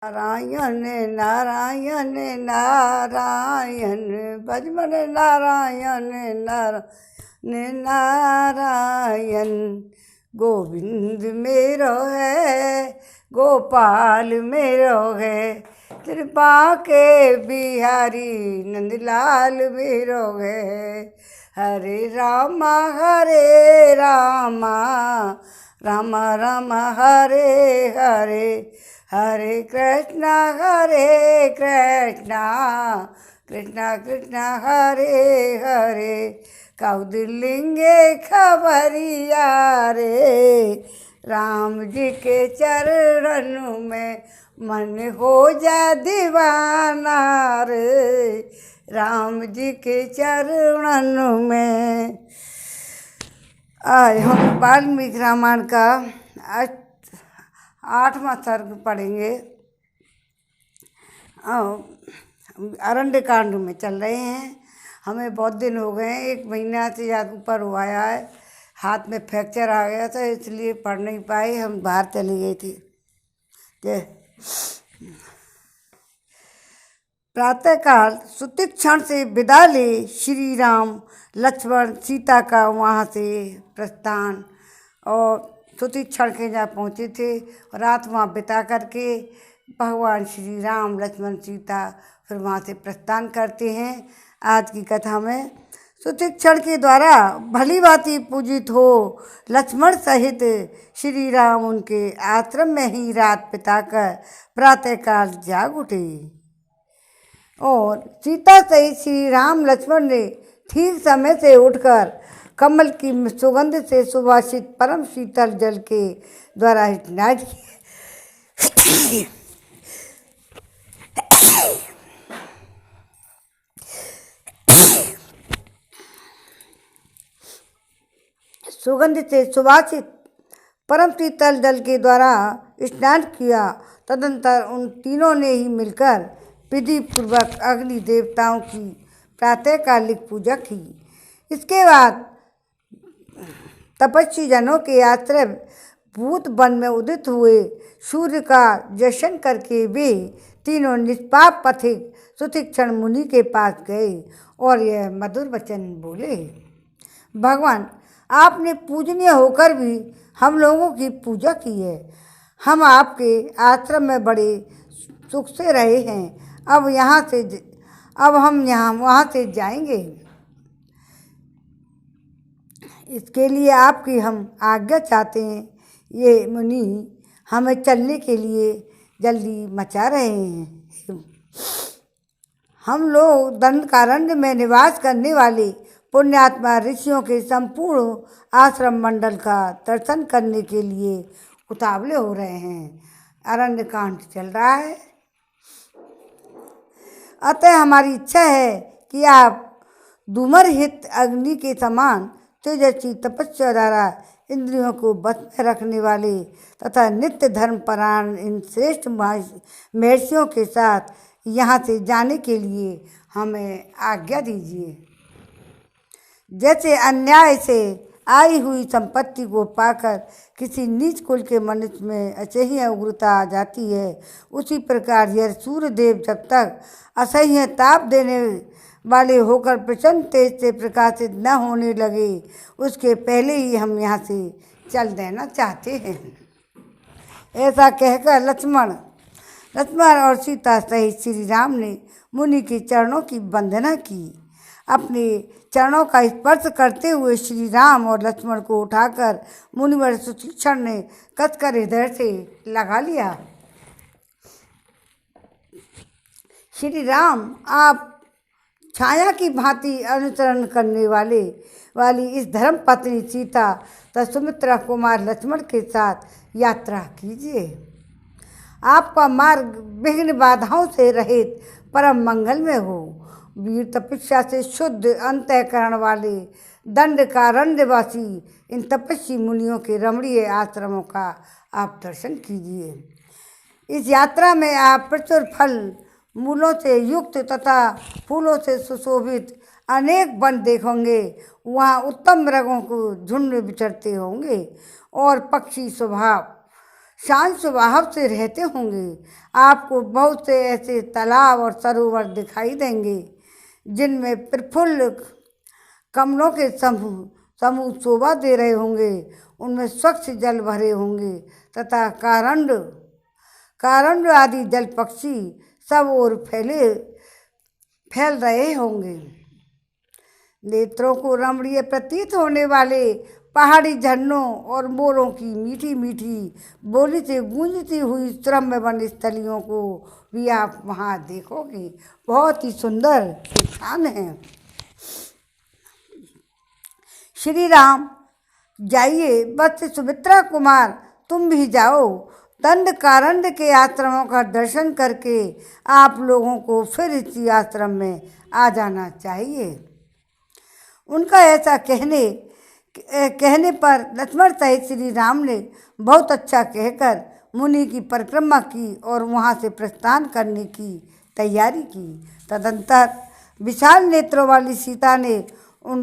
नारायण नारायण नारायण भजमन नारायण नारायण नारायण। गोविंद मेरो है गोपाल मेरो है, कृपा के बिहारी नंदलाल मेरो है। हरे रामा रामा रामा हरे हरे, हरे कृष्णा कृष्णा कृष्णा हरे हरे। कौदिलिंगे खबरिया रे, राम जी के चरणों में मन हो जा दीवाना रे, राम जी के चरणों में। आज हम वाल्मीकि रामायण का 8वां सर्ग पढ़ेंगे। अरण्य कांड में चल रहे हैं। हमें बहुत दिन हो गए हैं, 1 महीना से ज़्यादा ऊपर हुआ है। हाथ में फ्रैक्चर आ गया था, इसलिए पढ़ नहीं पाए, हम बाहर चले गए थे। प्रातःकाल सुतीक्षण से विदा ले श्री राम लक्ष्मण सीता का वहाँ से प्रस्थान, और सुतीक्षण के जहाँ पहुँचे थे। रात वहाँ बिता करके भगवान श्री राम लक्ष्मण सीता फिर वहाँ से प्रस्थान करते हैं। आज की कथा में सुतीक्षण के द्वारा भली भांति पूजित हो लक्ष्मण सहित श्री राम उनके आश्रम में ही रात बिताकर प्रातःकाल जाग उठे, और सीता सहित श्री राम लक्ष्मण ने ठीक समय से उठकर कमल की सुगंध से सुवासित परम शीतल जल के द्वारा स्नान किया। सुगंध से सुवासित परम शीतल जल के द्वारा स्नान किया। तदंतर उन तीनों ने ही मिलकर विधि पूर्वक अग्नि देवताओं की प्रातःकालिक पूजा की। इसके बाद तपस्वी जनों के आश्रय भूत वन में उदित हुए सूर्य का दर्शन करके वे तीनों निष्पाप पथिक सुतीक्षण मुनि के पास गए और यह मधुर वचन बोले। भगवान, आपने पूजनीय होकर भी हम लोगों की पूजा की है। हम आपके आश्रम में बड़े सुख से रहे हैं। अब हम वहाँ से जाएंगे। इसके लिए आपकी हम आज्ञा चाहते हैं। ये मुनि हमें चलने के लिए जल्दी मचा रहे हैं। हम लोग दंडकारण्य में निवास करने वाले पुण्यात्मा ऋषियों के संपूर्ण आश्रम मंडल का दर्शन करने के लिए उतावले हो रहे हैं। अरण्य कांड चल रहा है, अतः हमारी इच्छा है कि आप धूमर हित अग्नि के समान तेजस्वी तपस्या द्वारा इंद्रियों को बस में रखने वाले तथा नित्य धर्म परायण इन श्रेष्ठ महर्षियों के साथ यहाँ से जाने के लिए हमें आज्ञा दीजिए। जैसे अन्याय से आई हुई संपत्ति को पाकर किसी नीच कुल के मनुष्य में असह्य उग्रता आ जाती है, उसी प्रकार यह सूर्यदेव जब तक असह्य ताप देने वाले होकर प्रचंड तेज से प्रकाशित न होने लगे, उसके पहले ही हम यहाँ से चल देना चाहते हैं। ऐसा कहकर लक्ष्मण और सीता सहित श्री राम ने मुनि के चरणों की वंदना की। अपने चरणों का स्पर्श करते हुए श्री राम और लक्ष्मण को उठाकर मुनिवर सुतीक्षण ने कसकर हृदय से लगा लिया। श्री राम, आप छाया की भांति अनुसरण करने वाली इस धर्म पत्नी सीता तथा सुमित्रा कुमार लक्ष्मण के साथ यात्रा कीजिए। आपका मार्ग विघ्न बाधाओं से रहित परम मंगल में हो। वीर तपस्या से शुद्ध अंतःकरण वाले दंडकारण्यवासी इन तपस्वी मुनियों के रमणीय आश्रमों का आप दर्शन कीजिए। इस यात्रा में आप प्रचुर फल मूलों से युक्त तथा फूलों से सुशोभित अनेक वन देखेंगे। वहाँ उत्तम मृगों को झुंड विचरते होंगे और पक्षी स्वभाव शांत स्वभाव से रहते होंगे। आपको बहुत से ऐसे तालाब और सरोवर दिखाई देंगे जिनमें प्रफुल्ल कमलों के समूह समूह शोभा दे रहे होंगे। उनमें स्वच्छ जल भरे होंगे तथा कारंड कारंड आदि जल पक्षी सब ओर फैल रहे होंगे। नेत्रों को रमणीय प्रतीत होने वाले पहाड़ी झरनों और मोरों की मीठी मीठी बोली से गूंजती हुई श्रम्य वन स्थलियों को भी आप वहाँ देखोगे। बहुत ही सुंदर स्थान है। श्री राम जाइए, बस सुमित्रा कुमार तुम भी जाओ। दंड कारंड के आश्रमों का दर्शन करके आप लोगों को फिर इसी आश्रम में आ जाना चाहिए। उनका ऐसा कहने पर लक्ष्मण सहित श्री राम ने बहुत अच्छा कहकर मुनि की परिक्रमा की और वहाँ से प्रस्थान करने की तैयारी की। तदंतर विशाल नेत्रों वाली सीता ने उन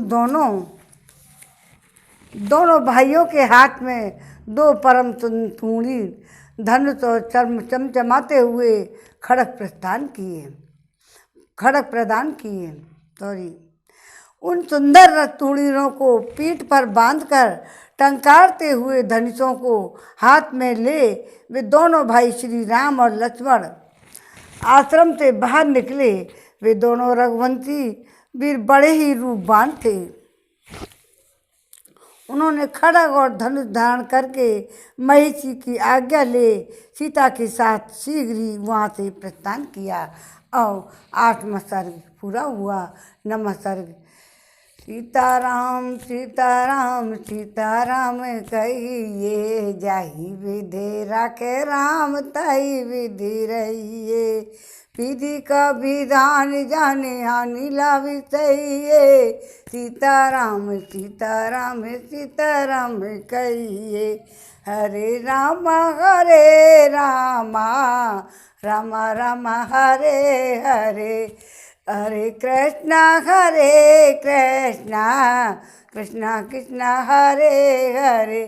दोनों भाइयों के हाथ में दो परम तूणी धनुष और चमचमाते हुए खड़ग प्रदान किए। उन सुंदर तूणीरों को पीठ पर बांधकर टंकारते हुए धनुषों को हाथ में ले वे दोनों भाई श्री राम और लक्ष्मण आश्रम से बाहर निकले। वे दोनों रघुवंशी वीर बड़े ही रूपवान थे। उन्होंने खड़ग और धनुष धारण करके महिषी की आज्ञा ले सीता के साथ शीघ्र ही वहाँ से प्रस्थान किया। और 8वां सर्ग पूरा हुआ। नमः सर्ग। सीताराम सीताराम सीताराम कहिए, जाहि विधि राखे राम ताहि विधि रहिए। विधि का विधान जाने हानि लाvi सहिए। सीताराम सीताराम सीताराम कहिए। हरे राम राम राम हरे हरे, हरे कृष्णा कृष्णा कृष्णा हरे हरे।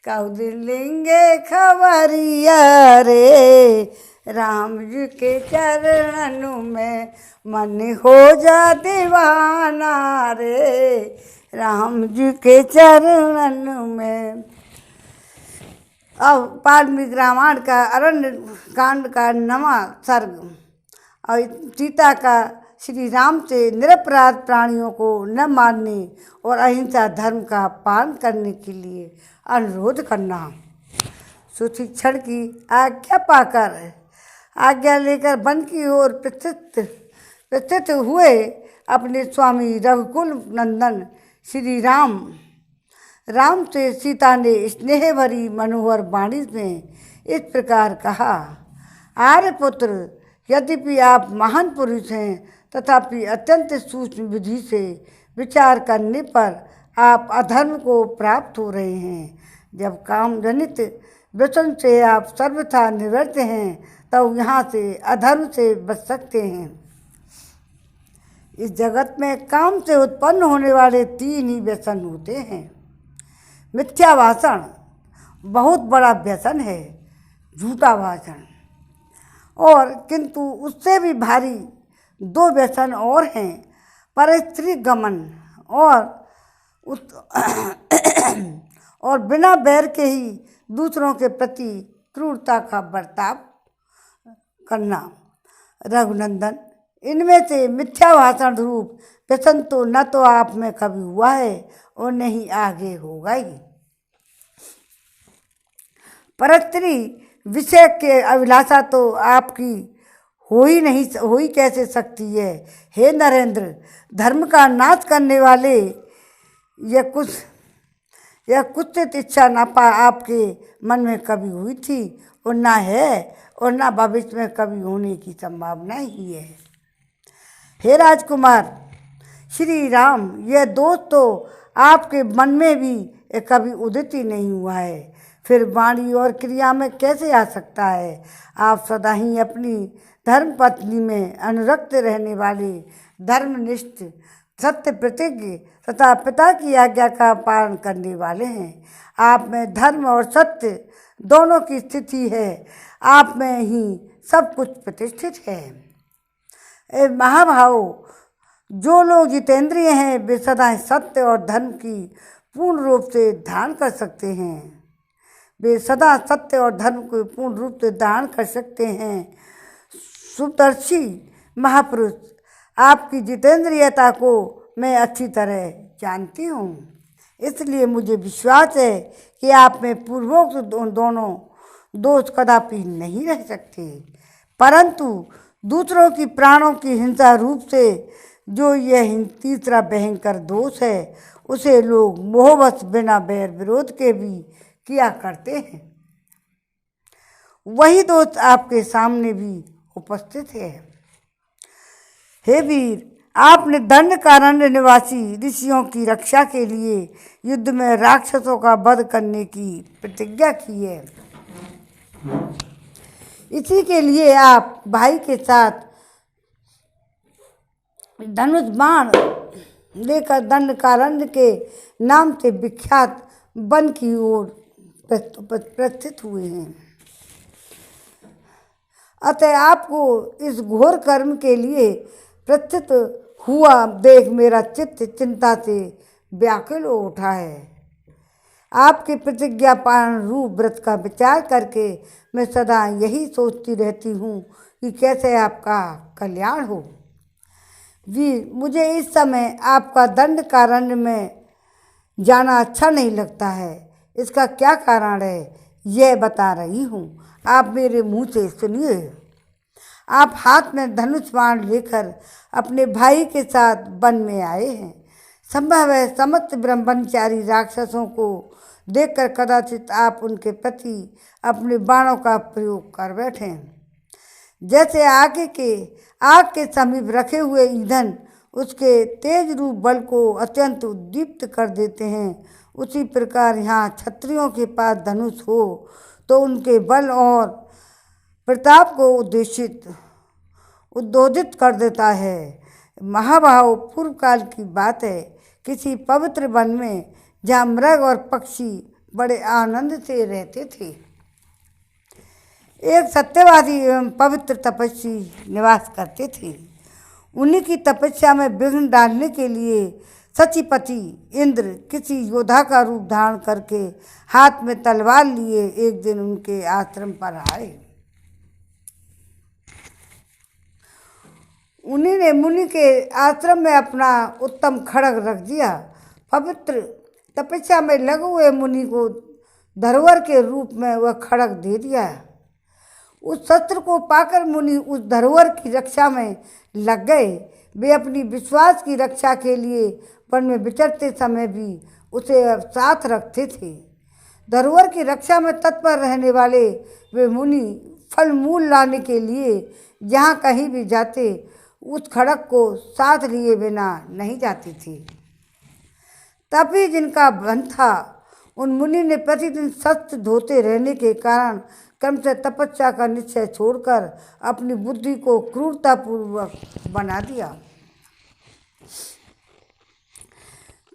कौदिलिंगे खबरिया रे, राम जी के चरणों में मन हो जा दीवाना रे। राम जी के चरणों में। अब वाल्मीकि रामायण का अरण्य कांड का 9वां सर्ग। और सीता का श्री राम से निरपराध प्राणियों को न मारने और अहिंसा धर्म का पालन करने के लिए अनुरोध करना। सुशिक्षण की आज्ञा लेकर वन की ओर प्रस्थित हुए अपने स्वामी रघुकुल नंदन श्री राम से सीता ने स्नेह भरी मनोहर वाणी में इस प्रकार कहा। आर्यपुत्र, यद्यपि आप महान पुरुष हैं तथापि अत्यंत सूक्ष्म विधि से विचार करने पर आप अधर्म को प्राप्त हो रहे हैं। जब काम जनित व्यसन से आप सर्वथा निवृत्त हैं तब यहाँ से अधर्म से बच सकते हैं। इस जगत में काम से उत्पन्न होने वाले 3 ही व्यसन होते हैं। मिथ्या भाषण बहुत बड़ा व्यसन है, झूठा भाषण, और किंतु उससे भी भारी 2 व्यसन और हैं, परस्त्री गमन और बिना बैर के ही दूसरों के प्रति क्रूरता का बर्ताव करना। रघुनंदन, इनमें से मिथ्या भाषण रूप व्यसन तो न तो आप में कभी हुआ है और न ही आगे होगा ही। परस्त्री विषय के अभिलाषा तो आपकी हो ही कैसे सकती है। हे नरेंद्र, धर्म का नाश करने वाले यह कुछ इच्छा न आपके मन में कभी हुई थी और ना है और ना भविष्य में कभी होने की संभावना ही है। हे राजकुमार श्री राम, यह दोष तो आपके मन में भी कभी उदित ही नहीं हुआ है, फिर वाणी और क्रिया में कैसे आ सकता है। आप सदा ही अपनी धर्म पत्नी में अनुरक्त रहने वाले धर्मनिष्ठ, सत्य प्रतिज्ञ तथा पिता की आज्ञा का पालन करने वाले हैं। आप में धर्म और सत्य दोनों की स्थिति है, आप में ही सब कुछ प्रतिष्ठित है। ए महाभाव, जो लोग जितेंद्रिय हैं वे सदा सत्य और धर्म की पूर्ण रूप से धारण कर सकते हैं। वे सदा सत्य और धर्म को पूर्ण रूप से धारण कर सकते हैं। सुदर्शी महापुरुष, आपकी जितेंद्रियता को मैं अच्छी तरह जानती हूँ, इसलिए मुझे विश्वास है कि आप में पूर्वोक्त दोनों दोष कदापि नहीं रह सकते। परंतु दूसरों की प्राणों की हिंसा रूप से जो यह तीसरा भयंकर दोष है, उसे लोग मोहवश बिना बैर विरोध के भी किया करते हैं। वही दोष आपके सामने भी उपस्थित है। हे वीर, आपने दंडकारण्य निवासी ऋषियों की रक्षा के लिए युद्ध में राक्षसों का वध करने की प्रतिज्ञा की है। इसी के लिए आप भाई के साथ धनुष बाण लेकर दंडकारण्य के नाम से विख्यात वन की ओर प्रस्थित हुए हैं। अतः आपको इस घोर कर्म के लिए प्रस्थित हुआ देख मेरा चित्त चिंता से व्याकुल हो उठा है। आपके प्रतिज्ञा पालन रूप व्रत का विचार करके मैं सदा यही सोचती रहती हूँ कि कैसे आपका कल्याण हो। वीर, मुझे इस समय आपका दंडकारण्य में जाना अच्छा नहीं लगता है। इसका क्या कारण है यह बता रही हूँ, आप मेरे मुंह से सुनिए। आप हाथ में धनुष बाण लेकर अपने भाई के साथ वन में आए हैं। संभव है समस्त ब्रह्मचारी राक्षसों को देखकर कदाचित आप उनके प्रति अपने बाणों का प्रयोग कर बैठे। जैसे आग के समीप रखे हुए ईंधन उसके तेज रूप बल को अत्यंत उद्दीप्त कर देते हैं, उसी प्रकार यहाँ क्षत्रियों के पास धनुष हो तो उनके बल और प्रताप को उद्बोधित कर देता है। महाभाव, पूर्व काल की बात है, किसी पवित्र वन में जहाँ मृग और पक्षी बड़े आनंद से रहते थे, एक सत्यवादी एवं पवित्र तपस्वी निवास करते थे। उन्हीं की तपस्या में विघ्न डालने के लिए सचिपति इंद्र किसी योद्धा का रूप धारण करके हाथ में तलवार लिए एक दिन उनके आश्रम पर आए। उन्हीं ने मुनि के आश्रम में अपना उत्तम खड्ग रख दिया। पवित्र तपस्या में लगे हुए मुनि को धरोहर के रूप में वह खड्ग दे दिया। उस शस्त्र को पाकर मुनि उस धरोहर की रक्षा में लग गए। वे अपनी विश्वास की रक्षा के लिए वन में विचरते समय भी उसे साथ रखते थे। धरोहर की रक्षा में तत्पर रहने वाले वे मुनि फल मूल लाने के लिए जहाँ कहीं भी जाते उस खड्ग को साथ लिए बिना नहीं जाती थी। तभी जिनका बन था, उन मुनि ने प्रतिदिन शस्त्र धोते रहने के कारण क्रम से तपस्या का निश्चय छोड़कर अपनी बुद्धि को क्रूरतापूर्वक बना दिया।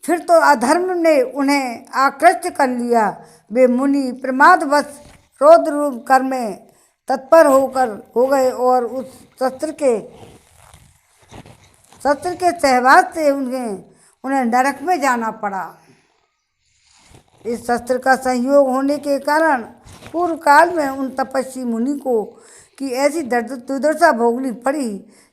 फिर तो अधर्म ने उन्हें आकृष्ट कर लिया। वे मुनि प्रमादवश रौद्र रूप कर्म में तत्पर हो गए और उस शस्त्र के सहवास से उन्हें नरक में जाना पड़ा। इस शस्त्र का संयोग होने के कारण पूर्व काल में उन तपस्वी मुनि को कि ऐसी दुर्दशा भोगनी पड़ी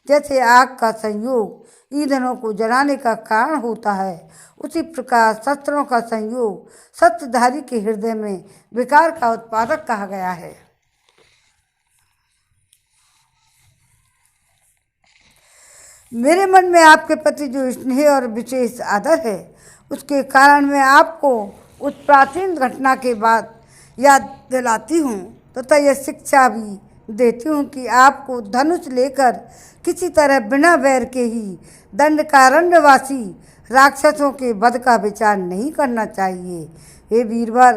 जैसे आग का संयोग ईंधनों को जलाने का कारण होता है, उसी प्रकार शस्त्रों का संयोग सत्यधारी के हृदय में विकार का उत्पादक कहा गया है। मेरे मन में आपके प्रति जो स्नेह और विशेष आदर है, उसके कारण मैं आपको उस प्राचीन घटना के बाद याद दिलाती हूँ तथा यह शिक्षा भी देती हूँ कि आपको धनुष लेकर किसी तरह बिना बैर के ही दंडकारण्यवासी राक्षसों के वध का विचार नहीं करना चाहिए। हे वीरवर,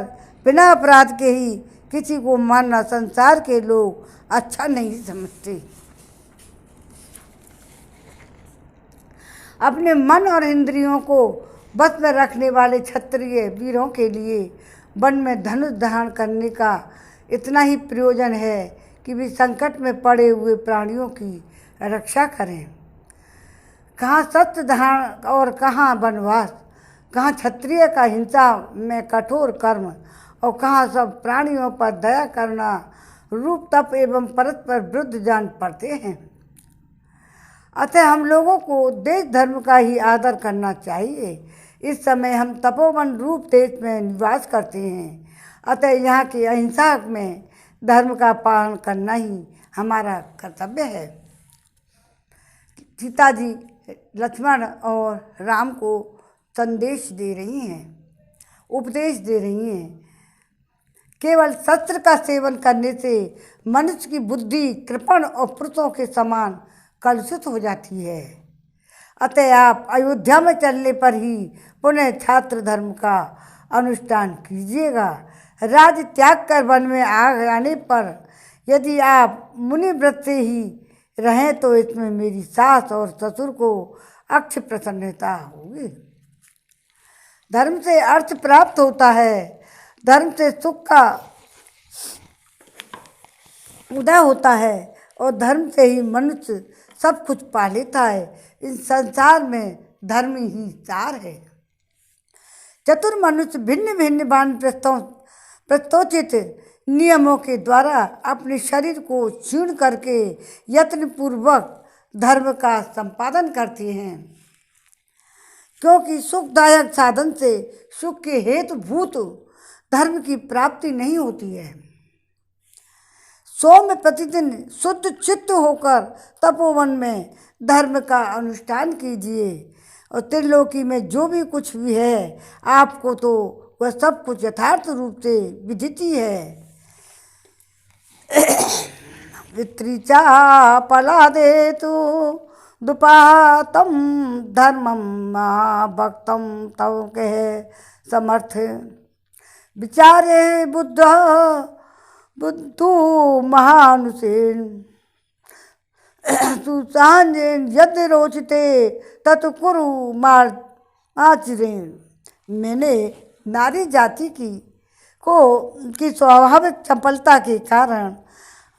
बिना अपराध के ही किसी को मारना संसार के लोग अच्छा नहीं समझते। अपने मन और इंद्रियों को बस में रखने वाले क्षत्रिय वीरों के लिए वन में धनुष धारण करने का इतना ही प्रयोजन है कि वे संकट में पड़े हुए प्राणियों की रक्षा करें। कहाँ सत्य धारण और कहाँ वनवास, कहाँ क्षत्रिय का हिंसा में कठोर कर्म और कहाँ सब प्राणियों पर दया करना रूप तप एवं परस्पर विरुद्ध जान पड़ते हैं। अतः हम लोगों को देश धर्म का ही आदर करना चाहिए। इस समय हम तपोवन रूप देश में निवास करते हैं, अतः यहाँ की अहिंसा में धर्म का पालन करना ही हमारा कर्तव्य है। सीता जी लक्ष्मण और राम को संदेश दे रही हैं, उपदेश दे रही हैं। केवल शस्त्र का सेवन करने से मनुष्य की बुद्धि कृपण और पुरुषों के समान कलुषित हो जाती है। अतः आप अयोध्या में चलने पर ही पुनः छात्र धर्म का अनुष्ठान कीजिएगा। राज्य त्याग कर वन में आने पर यदि आप मुनि व्रत से ही रहें तो इसमें मेरी सास और ससुर को अक्ष प्रसन्नता होगी। धर्म से अर्थ प्राप्त होता है, धर्म से सुख का उदय होता है और धर्म से ही मनुष्य सब कुछ पा लेता है। इस संसार में धर्म ही सार है। चतुर मनुष्य भिन्न भिन्न बाण प्रस्तोचित नियमों के द्वारा अपने शरीर को क्षीण करके यत्नपूर्वक धर्म का संपादन करते हैं, क्योंकि सुखदायक साधन से सुख के हेतुभूत धर्म की प्राप्ति नहीं होती है। सौ में प्रतिदिन शुद्ध चित्त होकर तपोवन में धर्म का अनुष्ठान कीजिए और त्रिलोकी में जो भी कुछ भी है आपको तो वह सब कुछ यथार्थ रूप से विदित ही है। वित्रिचा पलादे तो दुपातम धर्मम महाभक्तम तव कहे समर्थ विचारे बुद्धू महानुसेन तू सांजेन यद रोचते तत् कुरु मार आचरेन। मैंने नारी जाति की स्वाभाविक चपलता के कारण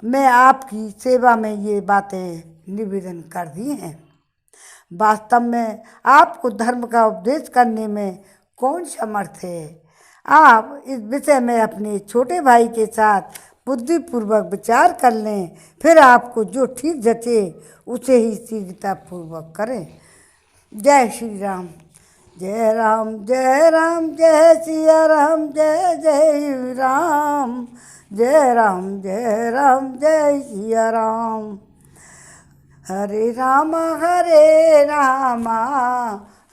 मैं आपकी सेवा में ये बातें निवेदन कर दी हैं। वास्तव में आपको धर्म का उपदेश करने में कौन समर्थ है। आप इस विषय में अपने छोटे भाई के साथ बुद्धिपूर्वक विचार कर लें, फिर आपको जो ठीक जचे उसे ही शीघ्रतापूर्वक करें। जय श्री राम। जय राम जय राम जय सिया राम जय जय राम। जय राम जय राम जय सिया राम। हरे राम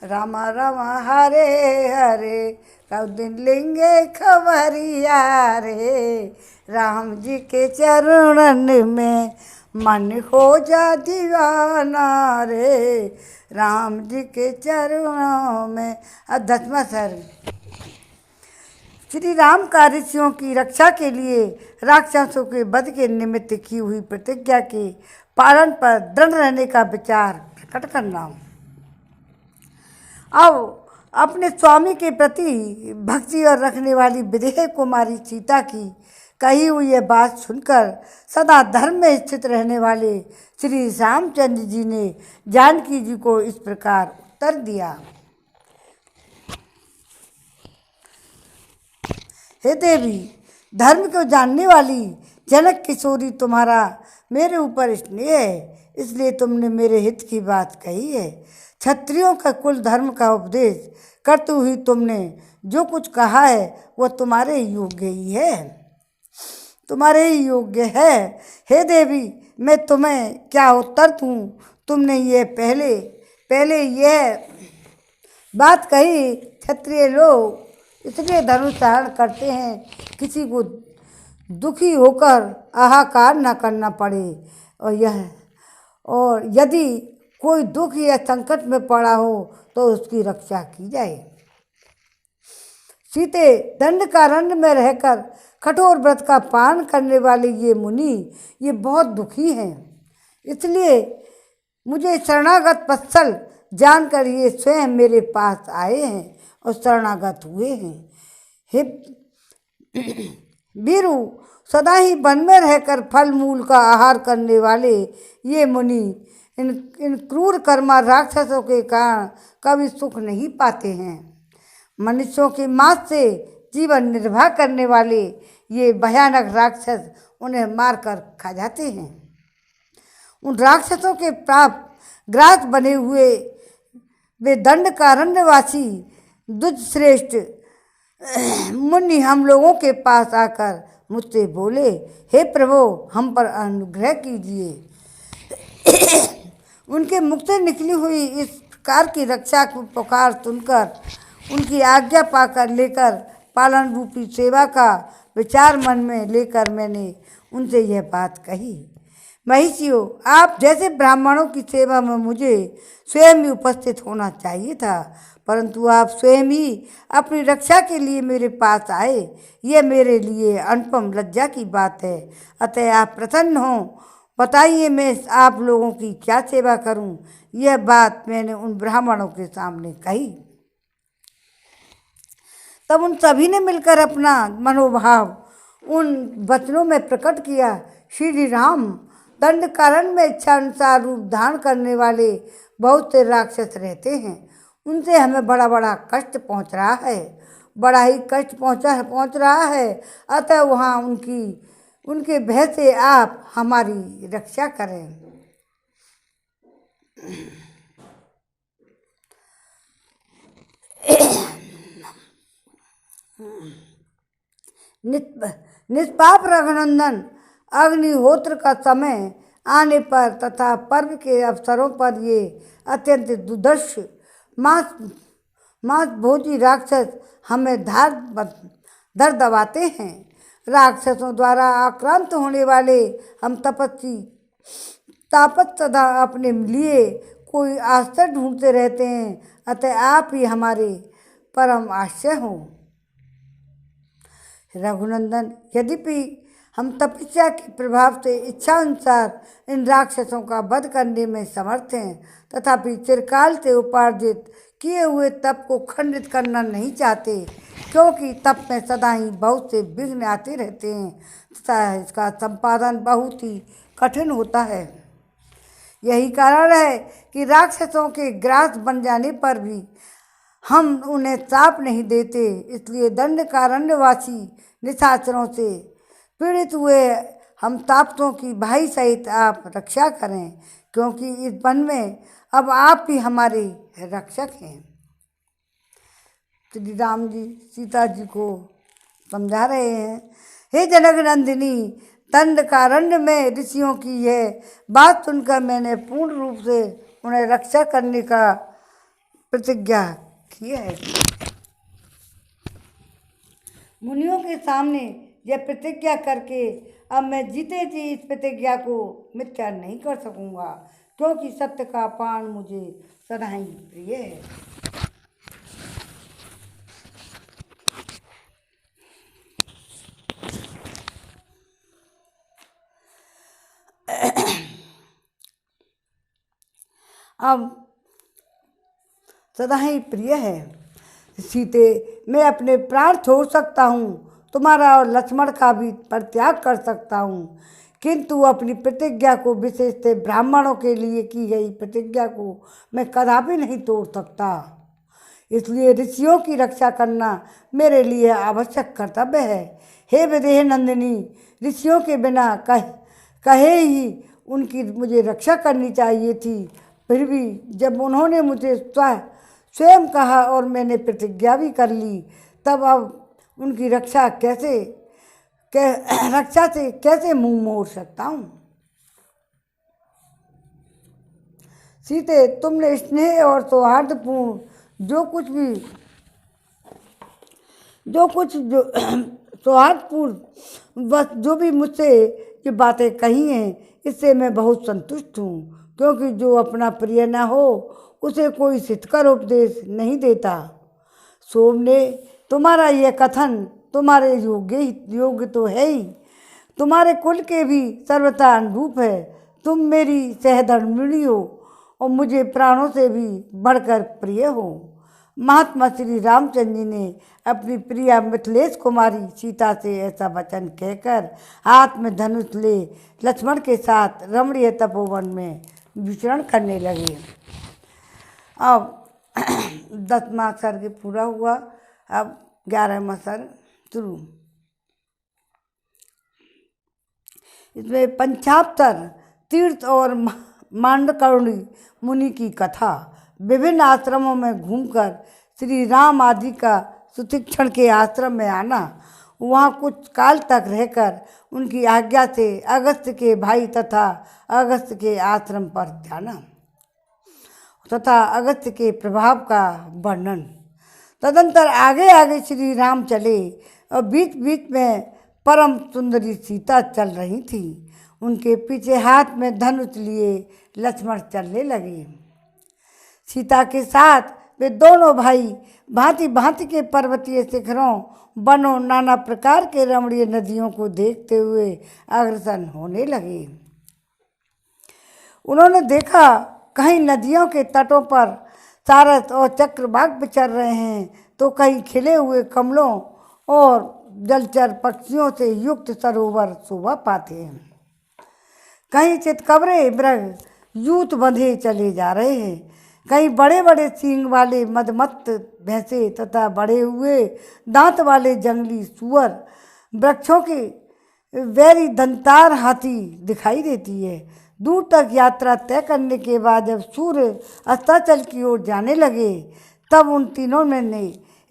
राम राम हरे हरे। कब दिन लेंगे खबरिया रे। राम जी के चरणन में मन हो जा दीवाना रे। राम जी के चरणों में। 10वां सर्ग। श्री राम का ऋषियों की रक्षा के लिए राक्षसों के वध के निमित्त की हुई प्रतिज्ञा के पालन पर दृढ़ रहने का विचार प्रकट करना। अब अपने स्वामी के प्रति भक्ति और रखने वाली विदेह कुमारी सीता की कही हुई यह बात सुनकर सदा धर्म में स्थित रहने वाले श्री रामचंद्र जी ने जानकी जी को इस प्रकार उत्तर दिया। हे देवी, धर्म को जानने वाली जनक किशोरी तुम्हारा मेरे ऊपर स्नेह है, इसलिए तुमने मेरे हित की बात कही है। क्षत्रियों का कुल धर्म का उपदेश करते हुए तुमने जो कुछ कहा है वह तुम्हारे योग्य ही है, तुम्हारे ही योग्य है। हे देवी, मैं तुम्हें क्या उत्तर दूँ। तुमने ये पहले यह बात कही, क्षत्रिय लोग इसलिए धनुष धारण करते हैं किसी को दुखी होकर हाहाकार न करना पड़े, और यदि कोई दुख या संकट में पड़ा हो तो उसकी रक्षा की जाए। सीते दंडकारण्य में रहकर कठोर व्रत का पालन करने वाले ये मुनि ये बहुत दुखी हैं, इसलिए मुझे शरणागत वत्सल जानकर ये स्वयं मेरे पास आए हैं और शरणागत हुए हैं। वीरू, सदा ही वन में रहकर फल मूल का आहार करने वाले ये मुनि इन इन क्रूर कर्मा राक्षसों के कारण कभी सुख नहीं पाते हैं। मनुष्यों के मांस से जीवन निर्वाह करने वाले ये भयानक राक्षस उन्हें मारकर खा जाते हैं। उन राक्षसों के प्राप्त ग्रास बने हुए वे दंडकारण्यवासी दुष्श्रेष्ठ मुनि हम लोगों के पास आकर मुझसे बोले, हे प्रभु, हम पर अनुग्रह कीजिए। उनके मुख से निकली हुई इस प्रकार की रक्षा की पुकार सुनकर उनकी आज्ञा पाकर लेकर पालन रूपी सेवा का विचार मन में लेकर मैंने उनसे यह बात कही। महिषियों, आप जैसे ब्राह्मणों की सेवा में मुझे स्वयं ही उपस्थित होना चाहिए था, परंतु आप स्वयं ही अपनी रक्षा के लिए मेरे पास आए। यह मेरे लिए अनुपम लज्जा की बात है। अतः आप प्रसन्न हों, बताइए मैं आप लोगों की क्या सेवा करूं। यह बात मैंने उन ब्राह्मणों के सामने कही। तब उन सभी ने मिलकर अपना मनोभाव उन वचनों में प्रकट किया। श्री राम, दंडकारण्य में इच्छानुसार रूप धारण करने वाले बहुत से राक्षस रहते हैं। उनसे हमें बड़ा बड़ा कष्ट पहुंच रहा है, बड़ा ही कष्ट पहुंच रहा है। अतः वहाँ उनके भय से आप हमारी रक्षा करें। निष्पाप रघुनंदन, अग्निहोत्र का समय आने पर तथा पर्व के अवसरों पर ये अत्यंत दुर्धर्ष मांस भोजी राक्षस हमें धर दबाते हैं। राक्षसों द्वारा आक्रांत होने वाले हम तापत सदा अपने लिए कोई आश्रय ढूंढते रहते हैं। अतः आप ही हमारे परम आश्रय हों। रघुनंदन, यद्यपि हम तपस्या के प्रभाव से इच्छा अनुसार इन राक्षसों का वध करने में समर्थ हैं, तथापि चिरकाल से उपार्जित किए हुए तप को खंडित करना नहीं चाहते, क्योंकि तप में सदा ही बहुत से विघ्न आते रहते हैं तथा इसका संपादन बहुत ही कठिन होता है। यही कारण है कि राक्षसों के ग्रास बन जाने पर भी हम उन्हें श्राप नहीं देते। इसलिए दंडकारण्यवासी निशाचरों से पीड़ित हुए हम ताप्तों की भाई सहित आप रक्षा करें, क्योंकि इस वन में अब आप ही हमारे रक्षक हैं। श्री राम जी सीता जी को समझा रहे हैं, हे जनक नंदिनी, दंडकारण्य में ऋषियों की यह बात सुनकर मैंने पूर्ण रूप से उन्हें रक्षा करने का प्रतिज्ञा की है। मुनियों के सामने यह प्रतिज्ञा करके अब मैं जीते जी इस प्रतिज्ञा को मिथ्या नहीं कर सकूंगा, क्योंकि सत्य का पान मुझे सदा ही प्रिय है। अब सदा ही प्रिय है। सीते, मैं अपने प्राण छोड़ सकता हूँ, तुम्हारा और लक्ष्मण का भी परित्याग कर सकता हूँ, किंतु अपनी प्रतिज्ञा को, विशेषतः ब्राह्मणों के लिए की गई प्रतिज्ञा को मैं कदापि नहीं तोड़ सकता। इसलिए ऋषियों की रक्षा करना मेरे लिए आवश्यक कर्तव्य है। हे विदेह नंदिनी, ऋषियों के बिना कहे ही उनकी मुझे रक्षा करनी चाहिए थी, फिर भी जब उन्होंने मुझे स्वयं कहा और मैंने प्रतिज्ञा भी कर ली, तब अब उनकी रक्षा से कैसे मुंह मोड़ सकता हूँ। सीते, तुमने स्नेह और सौहार्दपूर्ण सौहार्दपूर्ण जो भी मुझसे ये बातें कही हैं, इससे मैं बहुत संतुष्ट हूँ, क्योंकि जो अपना प्रिय न हो उसे कोई सिद्धकर उपदेश नहीं देता। सोमने, तुम्हारा यह कथन तुम्हारे योग्य तो है ही, तुम्हारे कुल के भी सर्वथा अनुरूप है। तुम मेरी सहधर्मिणी हो और मुझे प्राणों से भी बढ़कर प्रिय हो। महात्मा श्री रामचंद्र जी ने अपनी प्रिया मिथिलेश कुमारी सीता से ऐसा वचन कहकर हाथ में धनुष ले लक्ष्मण के साथ रमणीय तपोवन में विचरण करने लगे। अब 10वां सर्ग पूरा हुआ। अब 11वां सर्ग शुरू। इसमें पंचाप्तर तीर्थ और मांडकर्णी मुनि की कथा। विभिन्न आश्रमों में घूमकर श्री राम आदि का सुशिक्षण के आश्रम में आना, वहाँ कुछ काल तक रहकर उनकी आज्ञा से अगस्त्य के भाई तथा अगस्त्य के आश्रम पर जाना तथा अगस्त्य के प्रभाव का वर्णन। तदंतर आगे आगे श्री राम चले और बीच बीच में परम सुंदरी सीता चल रही थी। उनके पीछे हाथ में धनुष लिए लक्ष्मण चलने लगे। सीता के साथ वे दोनों भाई भांति भांति के पर्वतीय शिखरों, वनों, नाना प्रकार के रमणीय नदियों को देखते हुए अग्रसर होने लगे। उन्होंने देखा कहीं नदियों के तटों पर सारस और चक्रवाक विचर रहे हैं, तो कहीं खिले हुए कमलों और जलचर पक्षियों से युक्त सरोवर शोभा पाते हैं। कहीं चितकबरे मृग यूत बंधे चले जा रहे हैं, कहीं बड़े बड़े सींग वाले मदमत्त भैंसे तथा बड़े हुए दांत वाले जंगली सुअर, वृक्षों के वैरी दंतार हाथी दिखाई देती है। दूर तक यात्रा तय करने के बाद जब सूर्य अस्ताचल की ओर जाने लगे, तब उन तीनों ने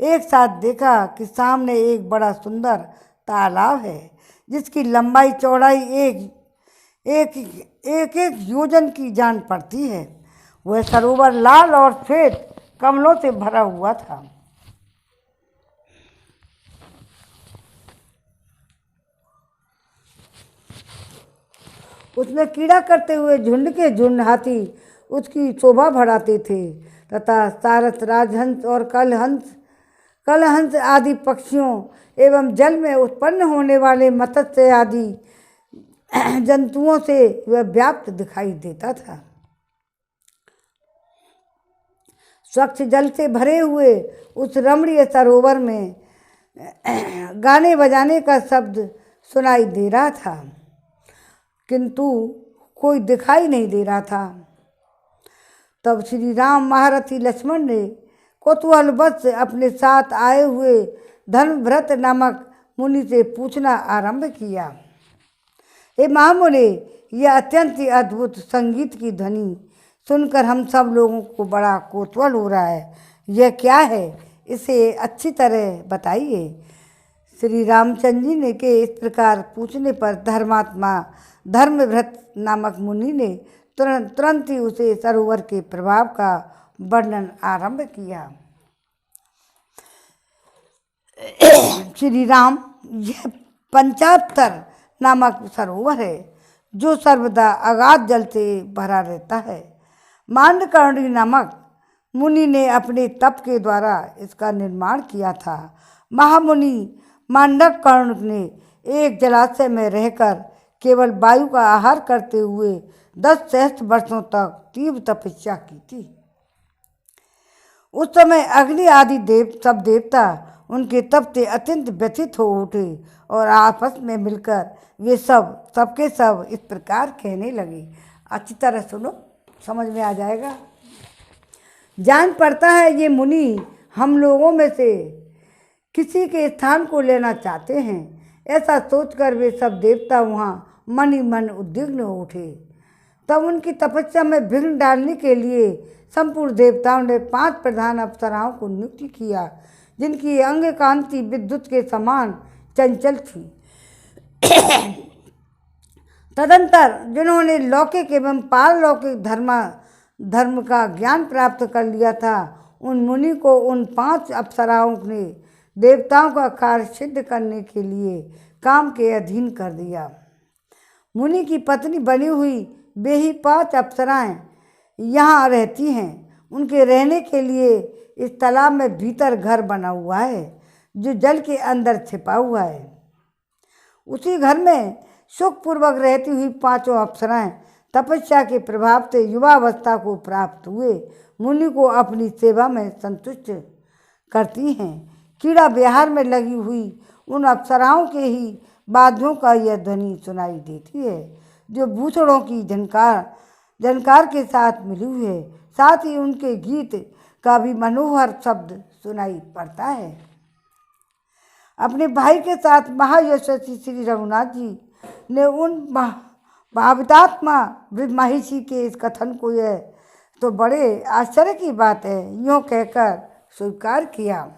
एक साथ देखा कि सामने एक बड़ा सुंदर तालाब है, जिसकी लंबाई चौड़ाई एक एक योजन की जान पड़ती है। वह सरोवर लाल और श्वेत कमलों से भरा हुआ था। उसमें कीड़ा करते हुए झुंड के झुंड हाथी उसकी शोभा बढ़ाते थे तथा सारस, राजहंस और कलहंस आदि पक्षियों एवं जल में उत्पन्न होने वाले मत्स्य आदि जंतुओं से वह व्याप्त दिखाई देता था। स्वच्छ जल से भरे हुए उस रमणीय सरोवर में गाने बजाने का शब्द सुनाई दे रहा था, किंतु कोई दिखाई नहीं दे रहा था। तब श्री राम महारथी लक्ष्मण ने कौतूहलवश अपने साथ आए हुए धर्मभृत नामक मुनि से पूछना आरंभ किया। हे महामुनि, यह अत्यंत ही अद्भुत संगीत की ध्वनि सुनकर हम सब लोगों को बड़ा कौतूहल हो रहा है। यह क्या है, इसे अच्छी तरह बताइए। श्री रामचंद्र जी ने के इस प्रकार पूछने पर धर्मात्मा धर्मभृत नामक मुनि ने तुरंत ही उसे सरोवर के प्रभाव का वर्णन आरंभ किया। श्री राम, यह पंचाप्तर नामक सरोवर है, जो सर्वदा अगाध जल से भरा रहता है। मांडकर्णी नामक मुनि ने अपने तप के द्वारा इसका निर्माण किया था। महामुनि मांडकर्ण ने एक जलाशय में रहकर केवल वायु का आहार करते हुए 10 सहस्त्र वर्षों तक तीव्र तपस्या की थी। उस समय अग्नि आदि सब देवता उनके तप से अत्यंत व्यथित हो उठे और आपस में मिलकर वे सबके सब इस प्रकार कहने लगे। अच्छी तरह सुनो, समझ में आ जाएगा। जान पड़ता है ये मुनि हम लोगों में से किसी के स्थान को लेना चाहते हैं। ऐसा सोचकर वे सब देवता वहाँ मन ही मन उद्विग्न हो उठे। तब उनकी तपस्या में विघ्न डालने के लिए संपूर्ण देवताओं ने 5 प्रधान अप्सराओं को नियुक्त किया, जिनकी अंग कांति विद्युत के समान चंचल थी। तदंतर जिन्होंने लौकिक एवं पारलौकिक धर्म का ज्ञान प्राप्त कर लिया था, उन मुनि को उन 5 अप्सराओं ने देवताओं का कार्य सिद्ध करने के लिए काम के अधीन कर दिया। मुनि की पत्नी बनी हुई वे ही 5 अप्सराएं यहाँ रहती हैं। उनके रहने के लिए इस तालाब में भीतर घर बना हुआ है, जो जल के अंदर छिपा हुआ है। उसी घर में सुखपूर्वक रहती हुई 5 अप्सराएं तपस्या के प्रभाव से युवावस्था को प्राप्त हुए मुनि को अपनी सेवा में संतुष्ट करती हैं। कीड़ा विहार में लगी हुई उन अप्सराओं के ही वाद्यों का यह ध्वनि सुनाई देती है जो बूथड़ों की झनकार के साथ मिली हुई है। साथ ही उनके गीत का भी मनोहर शब्द सुनाई पड़ता है। अपने भाई के साथ महायशस्वी श्री रघुनाथ जी ने उन भावितात्मा महिषी के इस कथन को यह तो बड़े आश्चर्य की बात है यूँ कहकर स्वीकार किया।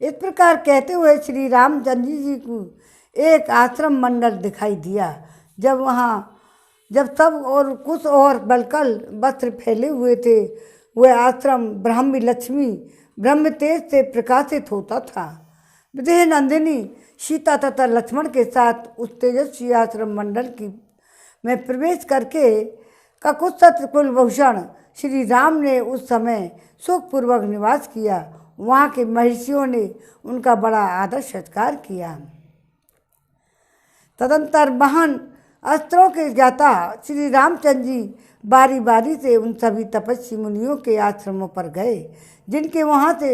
इस प्रकार कहते हुए श्री रामचंद्र जी को एक आश्रम मंडल दिखाई दिया। जब सब और कुछ और बलकल वस्त्र फैले हुए थे, वह आश्रम ब्राह्मी लक्ष्मी ब्रह्म तेज से प्रकाशित होता था। विदेह नंदिनी सीता तथा लक्ष्मण के साथ उस तेजस्वी आश्रम मंडल की में प्रवेश करके ककुत्सत कुलभूषण श्री राम ने उस समय सुखपूर्वक निवास किया। वहाँ के महर्षियों ने उनका बड़ा आदर सत्कार किया। तदंतर महान अस्त्रों के ज्ञाता श्री रामचंद्र जी बारी बारी से उन सभी तपस्वी मुनियों के आश्रमों पर गए जिनके वहाँ से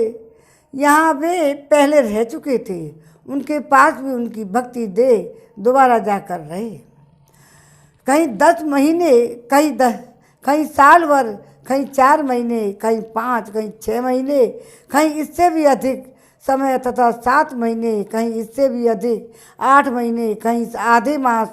यहाँ वे पहले रह चुके थे। उनके पास भी उनकी भक्ति दे दोबारा जाकर रहे। कहीं 10 महीने, कहीं साल भर, कहीं 4 महीने, कहीं 5, कहीं 6 महीने, कहीं इससे भी अधिक समय तथा 7 महीने, कहीं इससे भी अधिक 8 महीने, कहीं आधे मास